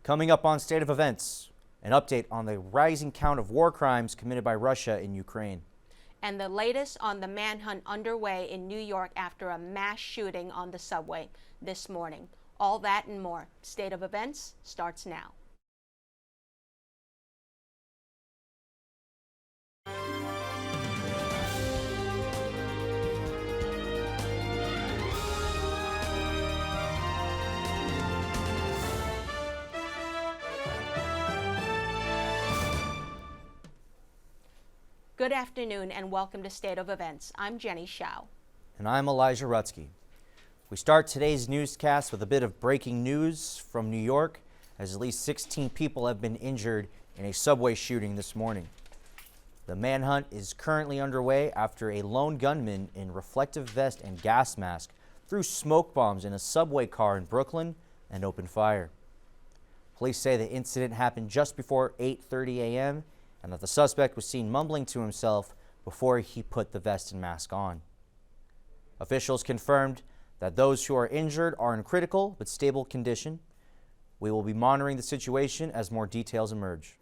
Coming up on State of Events, an update on the rising count of war crimes committed by Russia in Ukraine. And the latest on the manhunt underway in New York after a mass shooting on the subway this morning. All that and more. State of Events starts now. Good afternoon and welcome to State of Events. I'm Jenny Shao. And I'm Elijah Rutsky. We start today's newscast with a bit of breaking news from New York, as at least 16 people have been injured in a subway shooting this morning. The manhunt is currently underway after a lone gunman in reflective vest and gas mask threw smoke bombs in a subway car in Brooklyn and opened fire. Police say the incident happened just before 8:30 a.m. and that the suspect was seen mumbling to himself before he put the vest and mask on. Officials confirmed that those who are injured are in critical but stable condition. We will be monitoring the situation as more details emerge.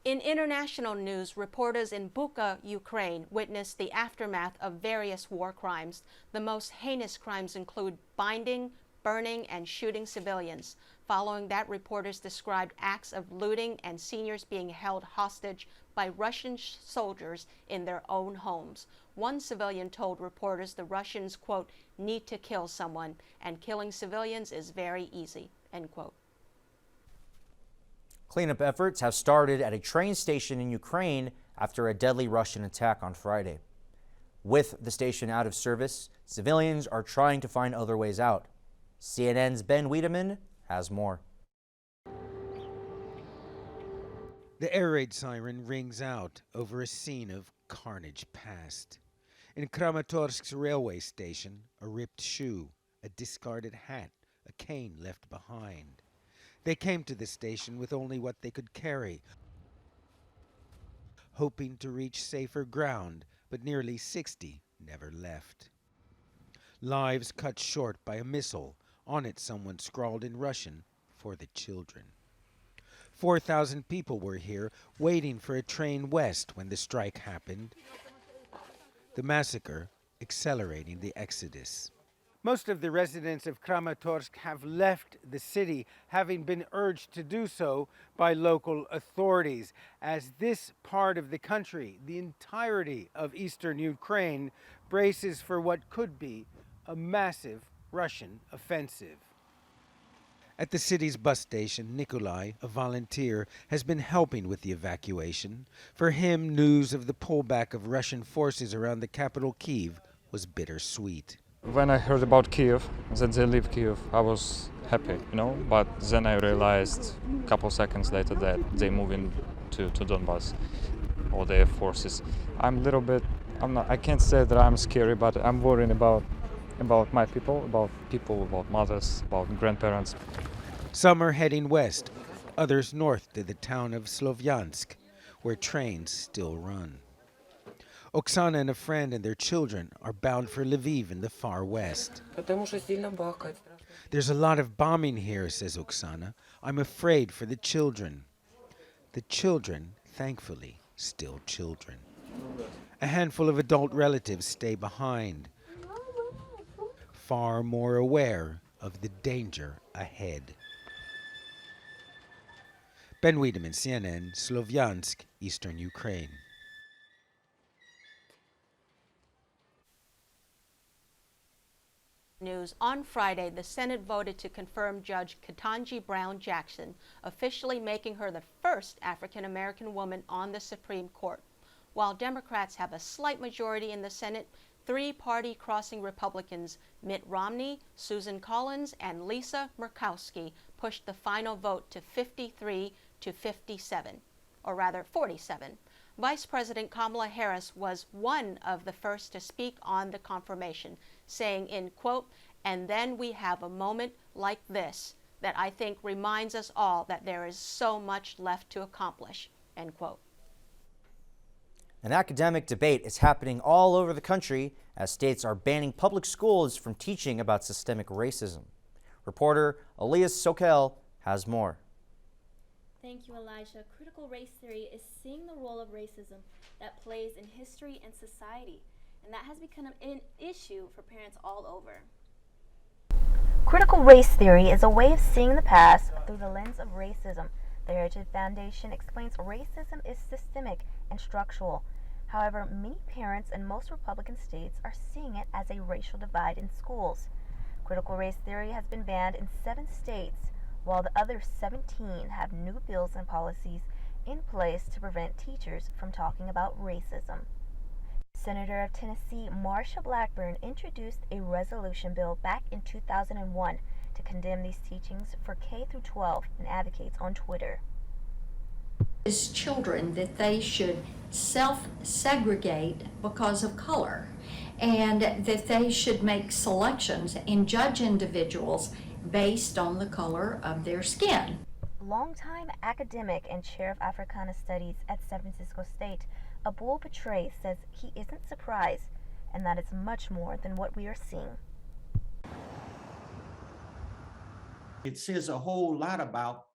In international news, reporters in Bucha, Ukraine, witnessed the aftermath of various war crimes. The most heinous crimes include binding, burning, and shooting civilians. Following that, reporters described acts of looting and seniors being held hostage by Russian soldiers in their own homes. One civilian told reporters the Russians, quote, need to kill someone, and killing civilians is very easy, end quote. Cleanup efforts have started at a train station in Ukraine after a deadly Russian attack on Friday. With the station out of service, civilians are trying to find other ways out. CNN's Ben Wiedemann has more. The air raid siren rings out over a scene of carnage past. In Kramatorsk's railway station, a ripped shoe, a discarded hat, a cane left behind. They came to the station with only what they could carry, hoping to reach safer ground, but nearly 60 never left. Lives cut short by a missile. On it, someone scrawled in Russian, "For the children." 4,000 people were here waiting for a train west when the strike happened. The massacre accelerating the exodus. Most of the residents of Kramatorsk have left the city, having been urged to do so by local authorities, as this part of the country, the entirety of eastern Ukraine, braces for what could be a massive Russian offensive. At the city's bus station, Nikolai, a volunteer, has been helping with the evacuation. For him, news of the pullback of Russian forces around the capital Kyiv was bittersweet. When I heard about Kyiv, that they leave Kyiv, I was happy, but then I realized a couple seconds later that they move in to Donbass, all their forces. I can't say that I'm scary, but I'm worried about my people, about mothers, about grandparents. Some are heading west, others north to the town of Slovyansk, where trains still run. Oksana and a friend and their children are bound for Lviv in the far west. There's a lot of bombing here, says Oksana. I'm afraid for the children. The children, thankfully, still children. A handful of adult relatives stay behind, far more aware of the danger ahead. Ben Wiedemann, CNN, Slovyansk, Eastern Ukraine. News. On Friday, the Senate voted to confirm Judge Ketanji Brown Jackson, officially making her the first African-American woman on the Supreme Court. While Democrats have a slight majority in the Senate, three-party crossing Republicans Mitt Romney, Susan Collins, and Lisa Murkowski pushed the final vote to 53 to 57, or rather 47. Vice President Kamala Harris was one of the first to speak on the confirmation, saying in quote, "And then we have a moment like this that I think reminds us all that there is so much left to accomplish," end quote. An academic debate is happening all over the country as states are banning public schools from teaching about systemic racism. Reporter Elias Sokel has more. Thank you, Elijah. Critical race theory is seeing the role of racism that plays in history and society, and that has become an issue for parents all over. Critical race theory is a way of seeing the past through the lens of racism. The Heritage Foundation explains racism is systemic and structural. However, many parents in most Republican states are seeing it as a racial divide in schools. Critical race theory has been banned in 7 states, while the other 17 have new bills and policies in place to prevent teachers from talking about racism. Senator of Tennessee Marsha Blackburn introduced a resolution bill back in 2001 to condemn these teachings for K through 12 and advocates on Twitter. As children, that they should self-segregate because of color, and that they should make selections and judge individuals based on the color of their skin. Longtime academic and chair of Africana Studies at San Francisco State, Abul Patray, says he isn't surprised and that it's much more than what we are seeing. It says a whole lot about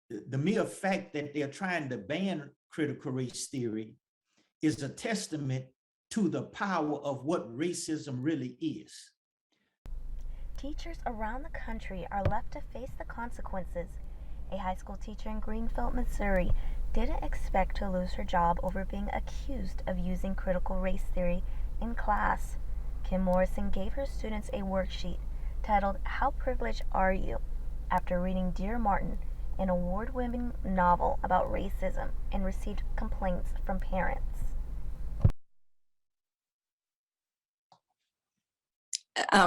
the mere fact that they're trying to ban critical race theory is a testament to the power of what racism really is. Teachers around the country are left to face the consequences. A high school teacher in Greenfield, Missouri, didn't expect to lose her job over being accused of using critical race theory in class. Kim Morrison gave her students a worksheet titled "How Privileged Are You?" after reading Dear Martin, an award-winning novel about racism, and received complaints from parents.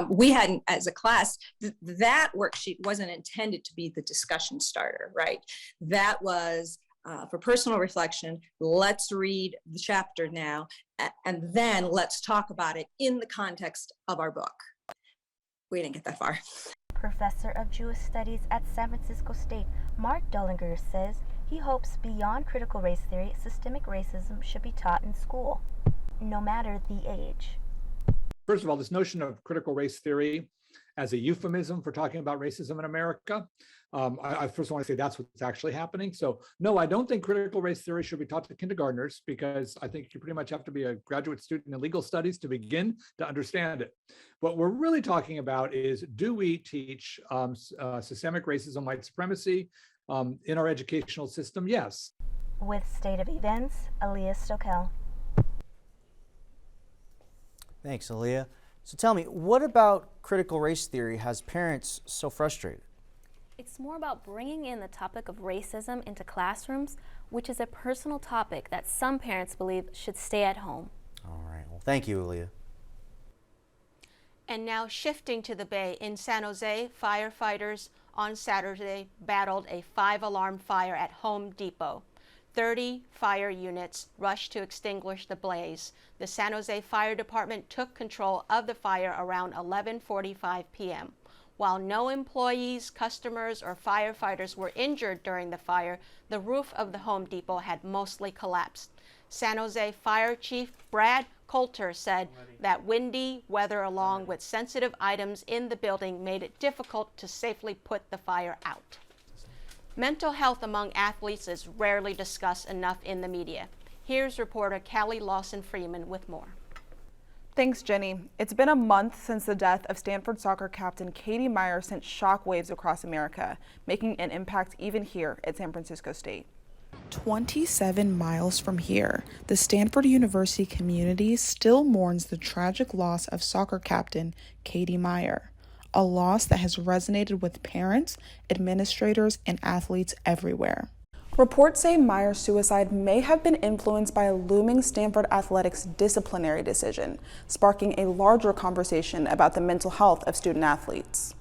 We hadn't, as a class, that worksheet wasn't intended to be the discussion starter, right? That was for personal reflection. Let's read the chapter now, and then let's talk about it in the context of our book. We didn't get that far. Professor of Jewish Studies at San Francisco State, Mark Dullinger, says he hopes beyond critical race theory, systemic racism should be taught in school, no matter the age. First of all, this notion of critical race theory as a euphemism for talking about racism in America, I first want to say that's what's actually happening. So no, I don't think critical race theory should be taught to kindergartners, because I think you pretty much have to be a graduate student in legal studies to begin to understand it. What we're really talking about is, do we teach systemic racism, white supremacy in our educational system? Yes. With State of Events, Aaliyah Stokel. Thanks, Aaliyah. So tell me, what about critical race theory has parents so frustrated? It's more about bringing in the topic of racism into classrooms, which is a personal topic that some parents believe should stay at home. All right. Well, thank you, Aaliyah. And now shifting to the Bay, in San Jose, firefighters on Saturday battled a 5-alarm fire at Home Depot. 30 fire units rushed to extinguish the blaze. The San Jose Fire Department took control of the fire around 11:45 p.m. While no employees, customers, or firefighters were injured during the fire, the roof of the Home Depot had mostly collapsed. San Jose Fire Chief Brad Coulter said that windy weather along with sensitive items in the building made it difficult to safely put the fire out. Mental health among athletes is rarely discussed enough in the media. Here's reporter Callie Lawson-Freeman with more. Thanks, Jenny. It's been a month since the death of Stanford soccer captain Katie Meyer sent shockwaves across America, making an impact even here at San Francisco State. 27 miles from here, the Stanford University community still mourns the tragic loss of soccer captain Katie Meyer, a loss that has resonated with parents, administrators, and athletes everywhere. Reports say Meyer's suicide may have been influenced by a looming Stanford athletics disciplinary decision, sparking a larger conversation about the mental health of student athletes.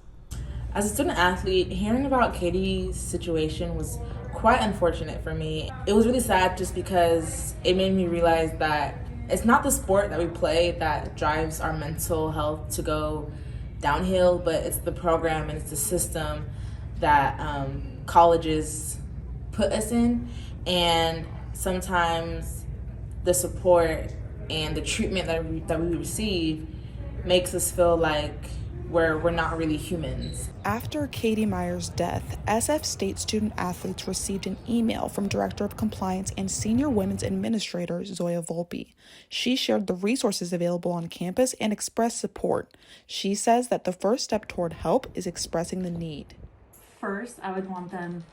As a student athlete, hearing about Katie's situation was quite unfortunate for me. It was really sad just because it made me realize that it's not the sport that we play that drives our mental health to go downhill, but it's the program and it's the system that colleges put us in, and sometimes the support and the treatment that we receive makes us feel like where we're not really humans. After Katie Meyer's death, SF State student athletes received an email from Director of Compliance and Senior Women's Administrator Zoya Volpe. She shared the resources available on campus and expressed support. She says that the first step toward help is expressing the need. First, I would want them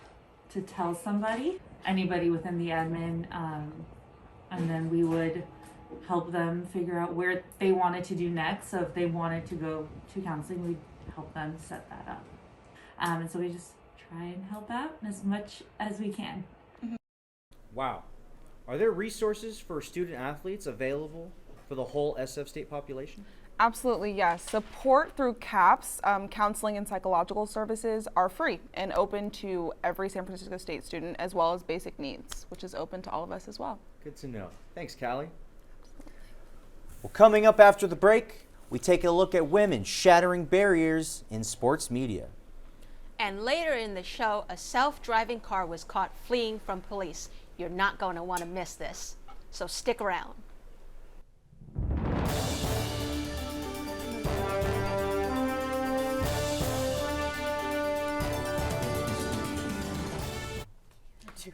to tell somebody, anybody within the admin, and then we would help them figure out where they wanted to do next. So if they wanted to go to counseling, we'd help them set that up. And so we just try and help out as much as we can. Wow. Are there resources for student athletes available for the whole SF State population? Absolutely, yes. Support through CAPS, counseling and psychological services, are free and open to every San Francisco State student, as well as basic needs, which is open to all of us as well. Good to know. Thanks, Callie. Well, coming up after the break, we take a look at women shattering barriers in sports media. And later in the show, a self-driving car was caught fleeing from police. You're not going to want to miss this, so stick around.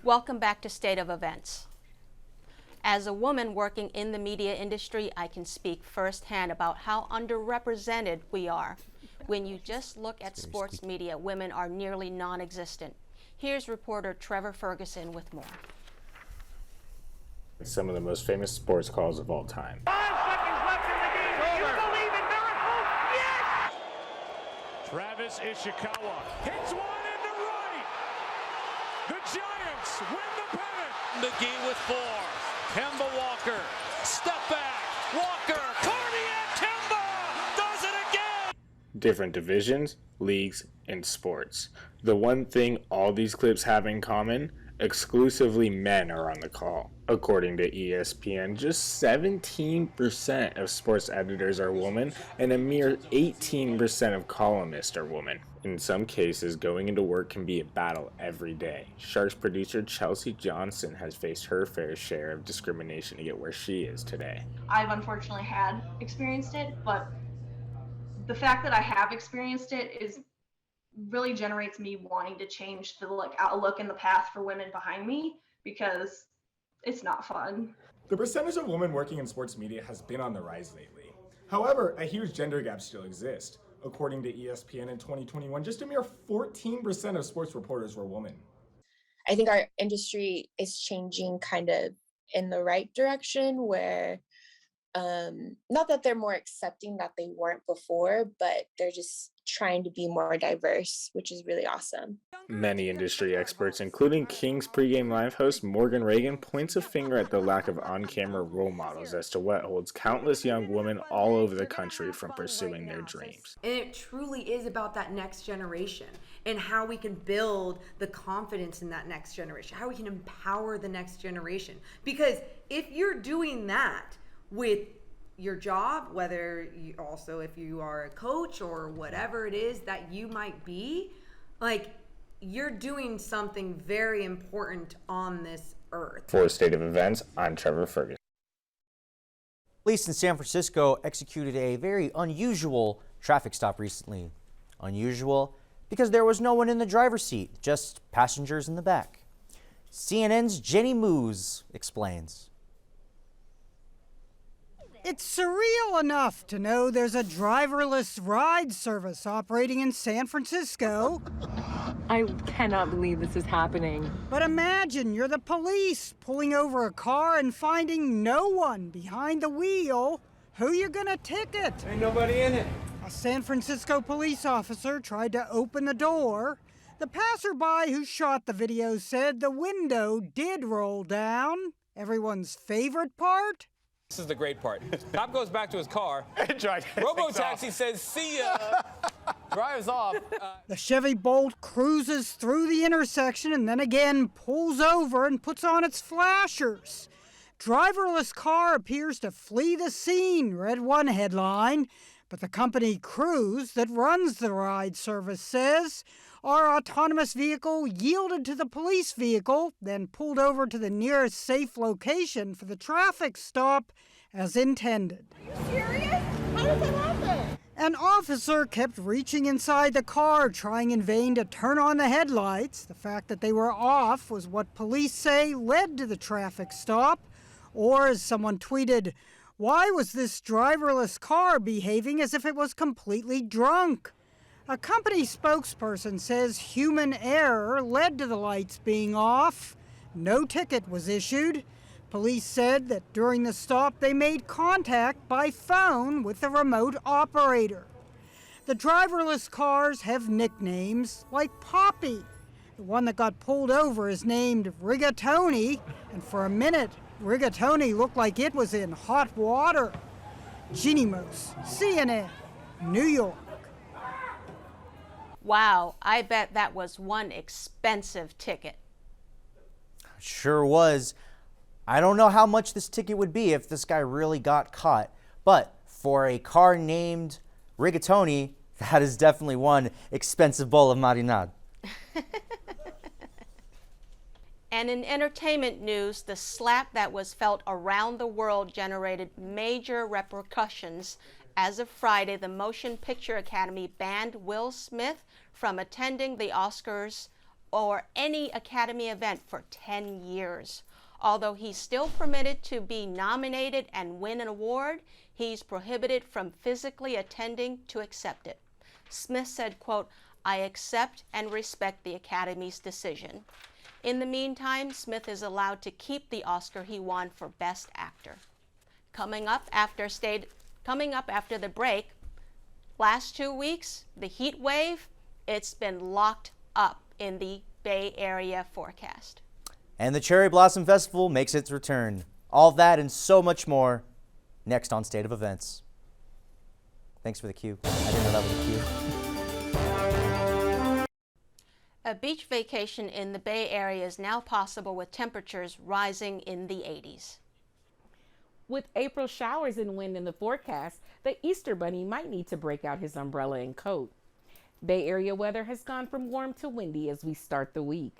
Welcome back to State of Events. As a woman working in the media industry, I can speak firsthand about how underrepresented we are. When you just look at sports media, women are nearly non-existent. Here's reporter Trevor Ferguson with more. Some of the most famous sports calls of all time. 5 seconds left in the game. You believe in miracles? Yes! Travis Ishikawa hits one into right. The Giants win the pennant. McGee with 4. Kemba Walker, step back, Walker, cardiac, Kemba does it again! Different divisions, leagues, and sports. The one thing all these clips have in common, exclusively men are on the call. According to ESPN, just 17% of sports editors are women, and a mere 18% of columnists are women. In some cases, going into work can be a battle every day. Sharks producer Chelsea Johnson has faced her fair share of discrimination to get where she is today. I've unfortunately had experienced it, but the fact that I have experienced it really generates me wanting to change the outlook and the path for women behind me, because it's not fun. The percentage of women working in sports media has been on the rise lately. However, a huge gender gap still exists. According to ESPN in 2021, just a mere 14% of sports reporters were women. I think our industry is changing kind of in the right direction where not that they're more accepting that they weren't before, but they're just trying to be more diverse, which is really awesome. Many industry experts, including King's pregame live host Morgan Reagan, points a finger at the lack of on-camera role models as to what holds countless young women all over the country from pursuing their dreams. And it truly is about that next generation and how we can build the confidence in that next generation, how we can empower the next generation. Because if you're doing that with your job, whether you also if you are a coach or whatever it is that you might be, like, you're doing something very important on this earth. For State of Events, I'm Trevor Ferguson. Police in San Francisco executed a very unusual traffic stop recently. Unusual because there was no one in the driver's seat, just passengers in the back. CNN's Jenny Moos explains. It's surreal enough to know there's a driverless ride service operating in San Francisco. I cannot believe this is happening. But imagine you're the police pulling over a car and finding no one behind the wheel. Who you gonna ticket? Ain't nobody in it. A San Francisco police officer tried to open the door. The passerby who shot the video said the window did roll down. Everyone's favorite part? This is the great part. Cop goes back to his car. Robo-taxi says, see ya. Drives off. The Chevy Bolt cruises through the intersection and then again pulls over and puts on its flashers. Driverless car appears to flee the scene, read one headline. But the company Cruise that runs the ride service says our autonomous vehicle yielded to the police vehicle, then pulled over to the nearest safe location for the traffic stop as intended. Are you serious? How does that happen? An officer kept reaching inside the car, trying in vain to turn on the headlights. The fact that they were off was what police say led to the traffic stop. Or, as someone tweeted, why was this driverless car behaving as if it was completely drunk? A company spokesperson says human error led to the lights being off. No ticket was issued. Police said that during the stop they made contact by phone with the remote operator. The driverless cars have nicknames like Poppy. The one that got pulled over is named Rigatoni, and for a minute, Rigatoni looked like it was in hot water. Ginny Moose, CNN, New York. Wow, I bet that was one expensive ticket. Sure was. I don't know how much this ticket would be if this guy really got caught, but for a car named Rigatoni, that is definitely one expensive bowl of marinade. And in entertainment news, the slap that was felt around the world generated major repercussions. As of Friday, the Motion Picture Academy banned Will Smith from attending the Oscars or any Academy event for 10 years. Although he's still permitted to be nominated and win an award, he's prohibited from physically attending to accept it. Smith said, quote, "I accept and respect the Academy's decision." In the meantime, Smith is allowed to keep the Oscar he won for Best Actor. Coming up after the break, last 2 weeks, the heat wave, it's been locked up in the Bay Area forecast. And the Cherry Blossom Festival makes its return. All that and so much more next on State of Events. Thanks for the cue. I didn't know that was a cue. A beach vacation in the Bay Area is now possible with temperatures rising in the 80s. With April showers and wind in the forecast, the Easter Bunny might need to break out his umbrella and coat. Bay Area weather has gone from warm to windy as we start the week.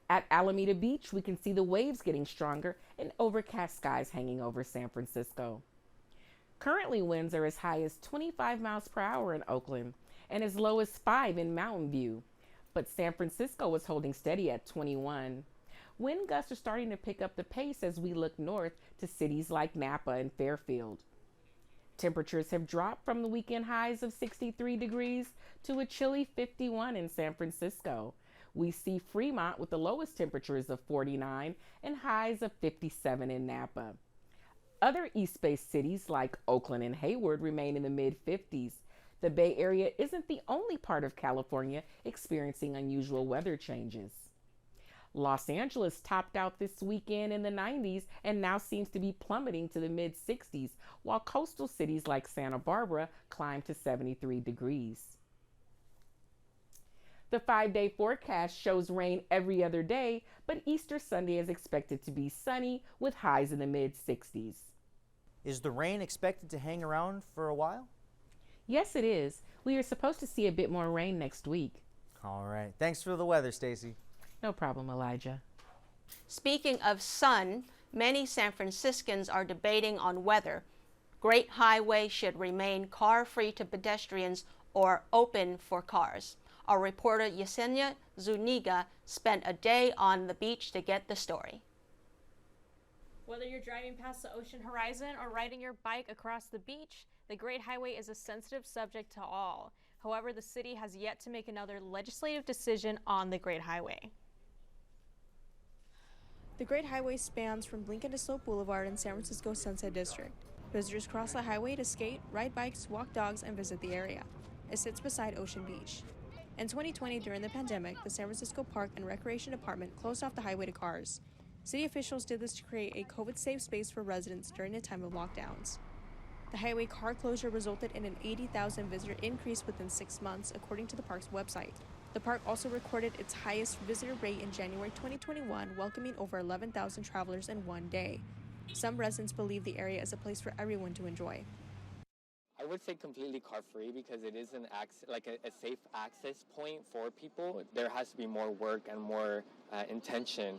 At Alameda Beach, we can see the waves getting stronger and overcast skies hanging over San Francisco. Currently, winds are as high as 25 miles per hour in Oakland and as low as 5 in Mountain View. But San Francisco is holding steady at 21. Wind gusts are starting to pick up the pace as we look north to cities like Napa and Fairfield. Temperatures have dropped from the weekend highs of 63 degrees to a chilly 51 in San Francisco. We see Fremont with the lowest temperatures of 49 and highs of 57 in Napa. Other East Bay cities like Oakland and Hayward remain in the mid-50s. The Bay Area isn't the only part of California experiencing unusual weather changes. Los Angeles topped out this weekend in the 90s and now seems to be plummeting to the mid-60s, while coastal cities like Santa Barbara climb to 73 degrees. The 5-day forecast shows rain every other day, but Easter Sunday is expected to be sunny with highs in the mid-60s. Is the rain expected to hang around for a while? Yes, it is. We are supposed to see a bit more rain next week. All right. Thanks for the weather, Stacy. No problem, Elijah. Speaking of sun, many San Franciscans are debating on whether Great Highway should remain car-free to pedestrians or open for cars. Our reporter Yesenia Zuniga spent a day on the beach to get the story. Whether you're driving past the ocean horizon or riding your bike across the beach, the Great Highway is a sensitive subject to all. However, the city has yet to make another legislative decision on the Great Highway. The Great Highway spans from Lincoln to Slope Boulevard in San Francisco's Sunset District. Visitors cross the highway to skate, ride bikes, walk dogs, and visit the area. It sits beside Ocean Beach. In 2020, during the pandemic, the San Francisco Park and Recreation Department closed off the highway to cars. City officials did this to create a COVID-safe space for residents during a time of lockdowns. The highway car closure resulted in an 80,000 visitor increase within 6 months, according to the park's website. The park also recorded its highest visitor rate in January 2021, welcoming over 11,000 travelers in one day. Some residents believe the area is a place for everyone to enjoy. I would say completely car-free because it is a safe access point for people. There has to be more work and more intention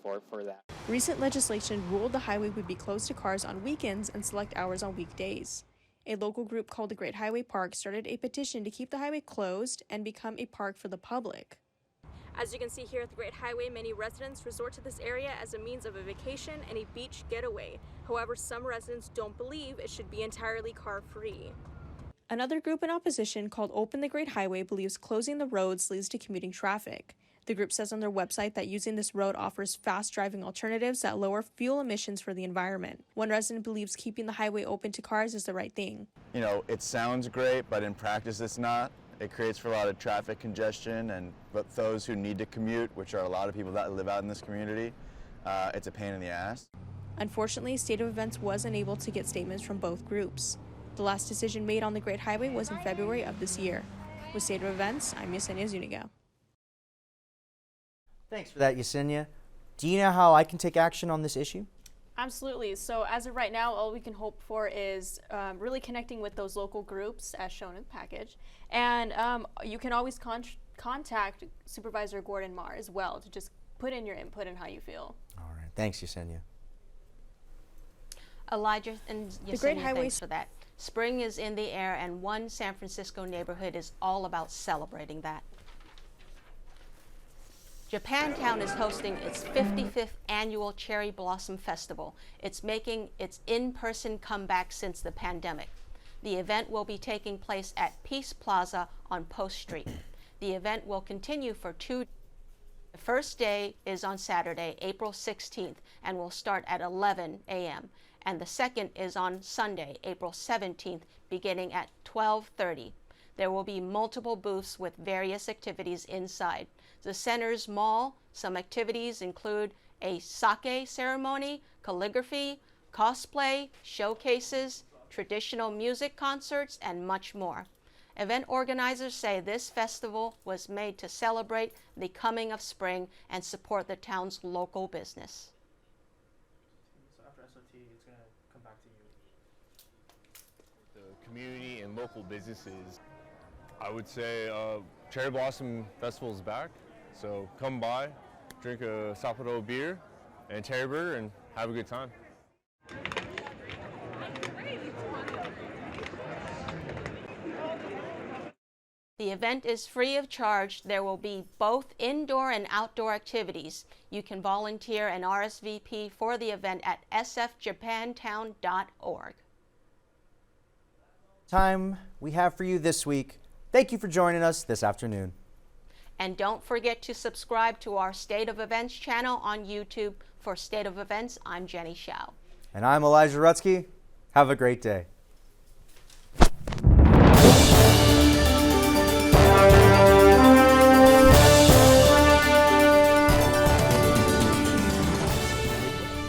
for that. Recent legislation ruled the highway would be closed to cars on weekends and select hours on weekdays. A local group called the Great Highway Park started a petition to keep the highway closed and become a park for the public. As you can see here at the Great Highway, many residents resort to this area as a means of a vacation and a beach getaway. However, some residents don't believe it should be entirely car-free. Another group in opposition, called Open the Great Highway, believes closing the roads leads to commuting traffic. The group says on their website that using this road offers fast driving alternatives that lower fuel emissions for the environment. One resident believes keeping the highway open to cars is the right thing. You know, it sounds great, but in practice it's not. It creates for a lot of traffic congestion, but those who need to commute, which are a lot of people that live out in this community, it's a pain in the ass. Unfortunately, State of Events was unable to get statements from both groups. The last decision made on the Great Highway was in February of this year. With State of Events, I'm Yesenia Zuniga. Thanks for that, Yesenia. Do you know how I can take action on this issue? Absolutely. So as of right now, all we can hope for is really connecting with those local groups as shown in the package. And you can always contact Supervisor Gordon Marr as well to just put in your input and how you feel. All right. Thanks, Yesenia. Elijah and Yesenia, The Great Highway thanks for that. Spring is in the air, and one San Francisco neighborhood is all about celebrating that. Japantown is hosting its 55th annual Cherry Blossom Festival. It's making its in-person comeback since the pandemic. The event will be taking place at Peace Plaza on Post Street. The event will continue for 2 days. The first day is on Saturday, April 16th, and will start at 11 a.m. And the second is on Sunday, April 17th, beginning at 12:30. There will be multiple booths with various activities inside. The center's mall, some activities include a sake ceremony, calligraphy, cosplay, showcases, traditional music concerts, and much more. Event organizers say this festival was made to celebrate the coming of spring and support the town's local business. So after SOT, it's going to come back to you. The community and local businesses, I would say Cherry Blossom Festival is back. So come by, drink a Sapporo beer and Terry Burger and have a good time. The event is free of charge. There will be both indoor and outdoor activities. You can volunteer and RSVP for the event at sfjapantown.org. Time we have for you this week. Thank you for joining us this afternoon. And don't forget to subscribe to our State of Events channel on YouTube. For State of Events, I'm Jenny Shao. And I'm Elijah Rutsky. Have a great day.